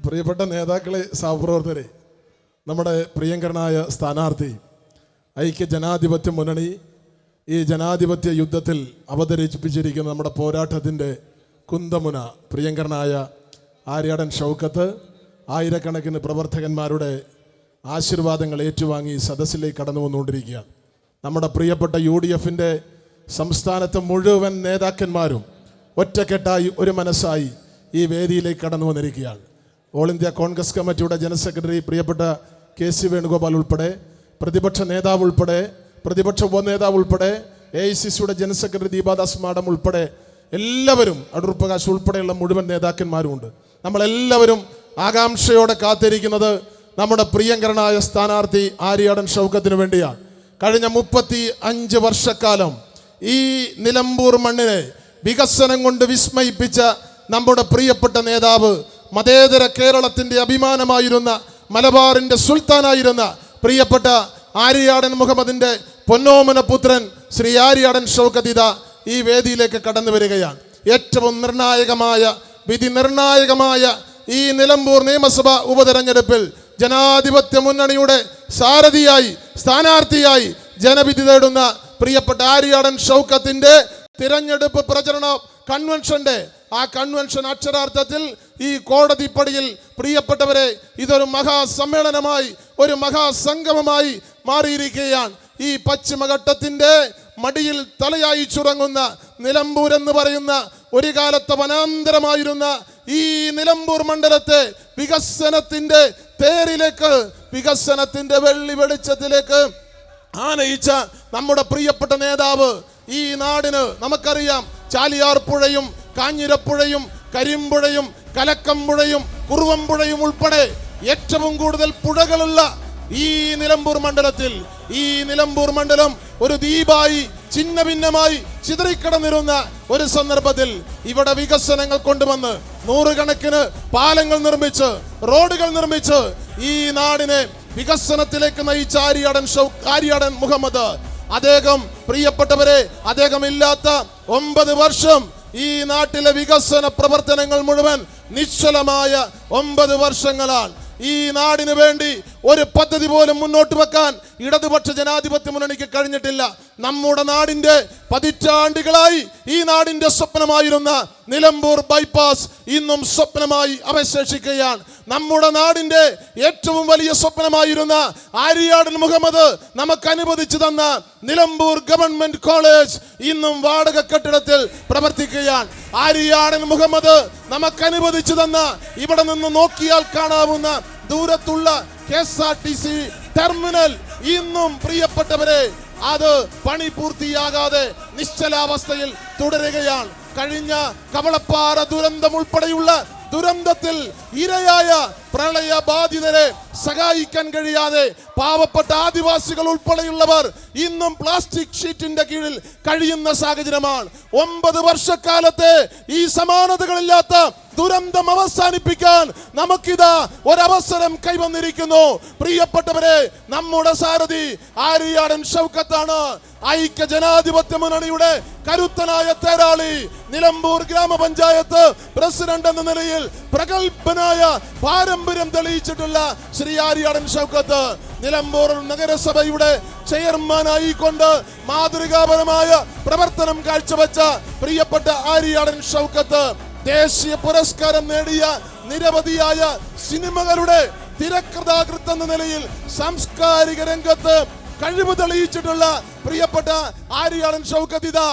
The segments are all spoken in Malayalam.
പ്രിയപ്പെട്ട നേതാക്കളെ, സഹപ്രവർത്തകരെ, നമ്മുടെ പ്രിയങ്കരനായ സ്ഥാനാർത്ഥി ഐക്യ ജനാധിപത്യ മുന്നണി ഈ ജനാധിപത്യ യുദ്ധത്തിൽ അവതരിപ്പിച്ചിരിക്കുന്ന നമ്മുടെ പോരാട്ടത്തിൻ്റെ കുന്തമുന പ്രിയങ്കരനായ ആര്യാടൻ ഷൗക്കത്ത് ആയിരക്കണക്കിന് പ്രവർത്തകന്മാരുടെ ആശീർവാദങ്ങൾ ഏറ്റുവാങ്ങി സദസ്സിലേക്ക് കടന്നു വന്നുകൊണ്ടിരിക്കുകയാണ്. നമ്മുടെ പ്രിയപ്പെട്ട UDFിൻ്റെ സംസ്ഥാനത്തെ മുഴുവൻ നേതാക്കന്മാരും ഒറ്റക്കെട്ടായി ഒരു മനസ്സായി ഈ വേദിയിലേക്ക് കടന്നു വന്നിരിക്കുകയാണ്. ഓൾ ഇന്ത്യ കോൺഗ്രസ് കമ്മിറ്റിയുടെ ജനറൽ സെക്രട്ടറി പ്രിയപ്പെട്ട KC വേണുഗോപാൽ ഉൾപ്പെടെ, പ്രതിപക്ഷ നേതാവ് ഉൾപ്പെടെ, പ്രതിപക്ഷ ഉപനേതാവ് ഉൾപ്പെടെ, AICCയുടെ ജനറൽ സെക്രട്ടറി ദീപാദാസ് മാഡം ഉൾപ്പെടെ എല്ലാവരും, അടൂർ പ്രകാശ് ഉൾപ്പെടെയുള്ള മുഴുവൻ നേതാക്കന്മാരുമുണ്ട്. നമ്മളെല്ലാവരും ആകാംക്ഷയോടെ കാത്തിരിക്കുന്നത് നമ്മുടെ പ്രിയങ്കരനായ സ്ഥാനാർത്ഥി ആര്യാടൻ ഷൗക്കത്തിന് വേണ്ടിയാണ്. കഴിഞ്ഞ 35 വർഷക്കാലം ഈ നിലമ്പൂർ മണ്ണിനെ വികസനം കൊണ്ട് വിസ്മയിപ്പിച്ച നമ്മുടെ പ്രിയപ്പെട്ട നേതാവ്, മതേതര കേരളത്തിൻ്റെ അഭിമാനമായിരുന്ന, മലബാറിൻ്റെ സുൽത്താനായിരുന്ന പ്രിയപ്പെട്ട ആര്യാടൻ മുഹമ്മദിൻ്റെ പൊന്നോമന പുത്രൻ ശ്രീ ആര്യാടൻ ഷൗക്കത്ത് ഈ വേദിയിലേക്ക് കടന്നു വരികയാണ്. ഏറ്റവും വിധി നിർണായകമായ ഈ നിലമ്പൂർ നിയമസഭാ ഉപതെരഞ്ഞെടുപ്പിൽ ജനാധിപത്യ മുന്നണിയുടെ സാരഥിയായി, സ്ഥാനാർത്ഥിയായി ജനവിധി തേടുന്ന പ്രിയപ്പെട്ട ആര്യാടൻ ഷൗക്കത്തിൻ്റെ തിരഞ്ഞെടുപ്പ് പ്രചരണ കൺവെൻഷന്റെ കൺവെൻഷൻ അക്ഷരാർത്ഥത്തിൽ ഈ കോടതിപ്പടിയിൽ പ്രിയപ്പെട്ടവരെ ഇതൊരു മഹാസമ്മേളനമായി, ഒരു മഹാസംഗമമായി മാറിയിരിക്കുകയാണ്. ഈ പശ്ചിമഘട്ടത്തിൻ്റെ മടിയിൽ തലയായി ചുറങ്ങുന്ന നിലമ്പൂർ എന്ന് പറയുന്ന ഒരു കാലത്തെ വനാന്തരമായിരുന്ന ഈ നിലമ്പൂർ മണ്ഡലത്തെ വികസനത്തിൻ്റെ തേരിലേക്ക്, വികസനത്തിൻ്റെ വെള്ളി വെളിച്ചത്തിലേക്ക് ആനയിച്ച നമ്മുടെ പ്രിയപ്പെട്ട നേതാവ്, ഈ നാടിന് നമുക്കറിയാം, ചാലിയാർ പുഴയും കാഞ്ഞിരപ്പുഴയും കരിമ്പുഴയും കലക്കമ്പുഴയും കുറുവമ്പുഴയും ഉൾപ്പെടെ ഏറ്റവും കൂടുതൽ പുഴകളുള്ള ഈ നിലമ്പൂർ മണ്ഡലത്തിൽ, ഈ നിലമ്പൂർ മണ്ഡലം ഒരു ദ്വീപായി ചിന്ന ഭിന്നമായി ചിതറിക്കിടന്നിരുന്ന ഒരു സന്ദർഭത്തിൽ ഇവിടെ വികസനങ്ങൾ കൊണ്ടുവന്ന് നൂറുകണക്കിന് പാലങ്ങൾ നിർമ്മിച്ച്, റോഡുകൾ നിർമ്മിച്ച് ഈ നാടിനെ വികസനത്തിലേക്ക് നയിച്ച ആര്യാടൻ മുഹമ്മദ്, അദ്ദേഹം പ്രിയപ്പെട്ടവരെ, അദ്ദേഹം ഇല്ലാത്ത 9 വർഷം ഈ നാട്ടിലെ വികസന പ്രവർത്തനങ്ങൾ മുഴുവൻ നിശ്ചലമായ 9 വർഷങ്ങളാണ്. ഈ നാടിന് വേണ്ടി ഒരു പദ്ധതി പോലും മുന്നോട്ട് വെക്കാൻ ഇടതുപക്ഷ ജനാധിപത്യ മുന്നണിക്ക് കഴിഞ്ഞിട്ടില്ല. നമ്മുടെ നാടിന്റെ പതിറ്റാണ്ടുകളായി ഈ നാടിന്റെ സ്വപ്നമായിരുന്ന നിലമ്പൂർ ബൈപ്പാസ് ഇന്നും സ്വപ്നമായി അവശേഷിക്കുകയാണ്. നമ്മുടെ നാടിന്റെ ഏറ്റവും വലിയ സ്വപ്നമായിരുന്ന ആര്യാടൻ മുഹമ്മദ് നമുക്ക് അനുവദിച്ചു തന്ന നിലമ്പൂർ ഗവൺമെന്റ് കോളേജ് ഇന്നും വാടക കെട്ടിടത്തിൽ പ്രവർത്തിക്കുകയാണ്. ആര്യാടൻ മുഹമ്മദ് നമുക്ക് അനുവദിച്ചു തന്ന, ഇവിടെ നിന്ന് നോക്കിയാൽ കാണാവുന്ന ദൂരത്തുള്ള KSRTC ടെർമിനൽ ഇന്നും പ്രിയപ്പെട്ടവരെ അത് പണി പൂർത്തിയാകാതെ നിശ്ചലാവസ്ഥയിൽ തുടരുകയാണ്. കഴിഞ്ഞ കവളപ്പാറ ദുരന്തം ഉൾപ്പെടെയുള്ള ദുരന്തത്തിൽ ഇരയായ പ്രളയ ബാധിതരെ സഹായിക്കാൻ കഴിയാതെ പാവപ്പെട്ട ആദിവാസികൾ ഉൾപ്പെടെയുള്ളവർ ഇന്നും പ്ലാസ്റ്റിക് ഷീറ്റിന്റെ കീഴിൽ കഴിയുന്ന സാഹചര്യമാണ്. 9 വർഷക്കാലത്തെ ഈ സമാനതകളില്ലാത്ത ദുരന്തം അവസാനിപ്പിക്കാൻ നമുക്കിതാ ഒരവസരം കൈവന്നിരിക്കുന്നു. പ്രിയപ്പെട്ടവരെ, നമ്മുടെ സാരഥി ആര്യാടൻ ഷൗക്കത്താണ്. ഐക്യ ജനാധിപത്യ മുന്നണിയുടെ കരുത്തനായ തേരാളി, നിലമ്പൂർ ഗ്രാമപഞ്ചായത്ത് പ്രസിഡന്റ് എന്ന നിലയിൽ പ്രഗത്ഭനായ പാരമ്പര്യം തെളിയിച്ചിട്ടുള്ള ശ്രീ ആര്യാടൻ ഷൗക്കത്ത്, നിലമ്പൂർ നഗരസഭയുടെ ചെയർമാനായിക്കൊണ്ട് മാതൃകാപരമായ പ്രവർത്തനം കാഴ്ചവെച്ച പ്രിയപ്പെട്ട ആര്യാടൻ ഷൗക്കത്ത്, ദേശീയ പുരസ്കാരം നേടിയ നിരവധിയായ സിനിമകളുടെ തിരക്കഥാകൃത്ത് എന്ന നിലയിൽ സാംസ്കാരിക രംഗത്ത് കഴിവ് തെളിയിച്ചിട്ടുള്ള പ്രിയപ്പെട്ട ആര്യാടൻ ഷൗക്കത്ത്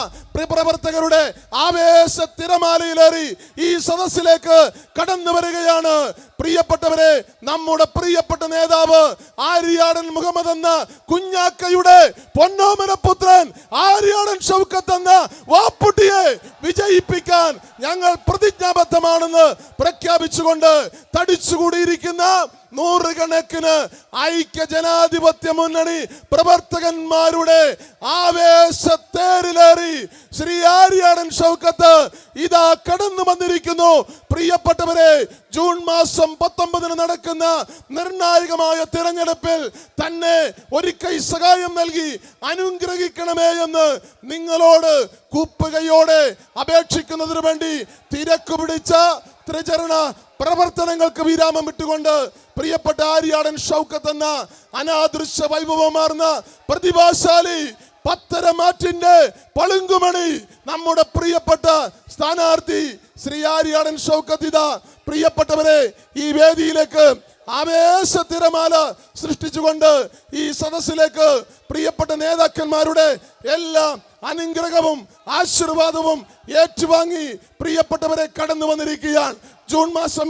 പ്രവർത്തകരുടെ ആവേശ തിരമാലയിലേറി ഈ സദസ്സിലേക്ക് കടന്നു വരികയാണ്. പ്രിയപ്പെട്ടവരെ, നമ്മുടെ പ്രിയപ്പെട്ട നേതാവ് ആര്യാടൻ മുഹമ്മദ് എന്ന കുഞ്ഞാക്കയുടെ പൊന്നോമന പുത്രൻ ആര്യാടൻ ഷൗക്കത്ത് എന്ന വാപ്പുട്ടിയെ വിജയിപ്പിക്കാൻ ഞങ്ങൾ പ്രതിജ്ഞാബദ്ധമാണെന്ന് പ്രഖ്യാപിച്ചുകൊണ്ട് തടിച്ചുകൂടിയിരിക്കുന്ന നൂറുകണക്കിന് ഐക്യ ജനാധിപത്യ മുന്നണി പ്രവർത്തകന്മാരുടെ ആവേശത്തേരിലേറി ശ്രീ ആര്യാടൻ ഷൗക്കത്ത് ഇതാ കടന്നു വന്നിരിക്കുന്നു. പ്രിയപ്പെട്ടവരെ, ജൂൺ മാസം 19 നടക്കുന്ന നിർണായകമായ തിരഞ്ഞെടുപ്പിൽ തന്നെ ഒരിക്കൽ സഹായം നൽകി അനുഗ്രഹിക്കണമേ എന്ന് നിങ്ങളോട് കൂപ്പുകയോടെ അപേക്ഷിക്കുന്നതിനു വേണ്ടി തിരക്ക് പിടിച്ച ത്രിചരണ പ്രവർത്തനങ്ങൾക്ക് വിരാമം വിട്ടുകൊണ്ട് പ്രിയപ്പെട്ട ആര്യാടൻ ഷൗക്കത്ത് എന്ന അനാദൃശ്യ വൈഭവമാർന്ന പ്രതിഭാശാലി പത്തരമാറ്റിന്റെ പളുങ്കുമണി നമ്മുടെ പ്രിയപ്പെട്ട സ്ഥാനാർത്ഥി ശ്രീ ആര്യാടൻ ഷൗക്കത്ത് ഇതാ പ്രിയപ്പെട്ടവരെ ഈ വേദിയിലേക്ക് ആവേശ തിരമാല സൃഷ്ടിച്ചുകൊണ്ട് ഈ സദസ്സിലേക്ക് പ്രിയപ്പെട്ട നേതാക്കന്മാരുടെ എല്ലാ അനുഗ്രഹവും ആശീർവാദവും ഏറ്റുവാങ്ങി പ്രിയപ്പെട്ടവരെ കടന്നു വന്നിരിക്കുകയാണ്. ജൂൺ മാസം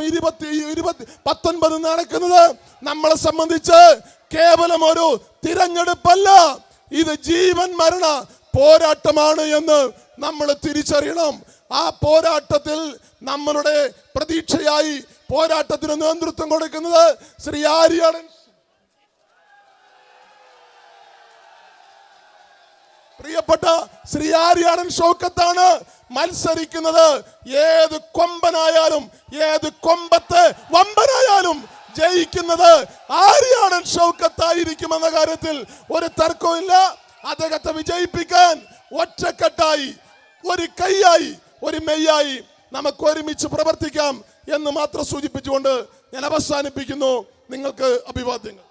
19 നടക്കുന്നത് നമ്മളെ സംബന്ധിച്ച് കേവലം ഒരു തിരഞ്ഞെടുപ്പല്ല, ഇത് ജീവൻ മരണ പോരാട്ടമാണ് എന്ന് നമ്മൾ തിരിച്ചറിയണം. ആ പോരാട്ടത്തിൽ നമ്മളുടെ പ്രതീക്ഷയായി പോരാട്ടത്തിന് നേതൃത്വം കൊടുക്കുന്നത് ശ്രീ ആര്യാടൻ പ്രിയപ്പെട്ട ശ്രീ ആര്യാടൻ ഷൗക്കത്താണ് മത്സരിക്കുന്നത്. ഏത് കൊമ്പനായാലും ഏത് കൊമ്പത്തെ വമ്പനായാലും ജയിക്കുന്നത് ആര്യാടൻ ഷൗക്കത്തായിരിക്കുമെന്ന കാര്യത്തിൽ ഒരു തർക്കമില്ല. അദ്ദേഹത്തെ വിജയിപ്പിക്കാൻ ഒറ്റക്കെട്ടായി, ഒരു കൈയായി, ഒരു മെയ്യായി നമുക്ക് ഒരുമിച്ച് പ്രവർത്തിക്കാം എന്ന് മാത്രം സൂചിപ്പിച്ചുകൊണ്ട് ഞാൻ അവസാനിപ്പിക്കുന്നു. നിങ്ങൾക്ക് അഭിവാദ്യങ്ങൾ.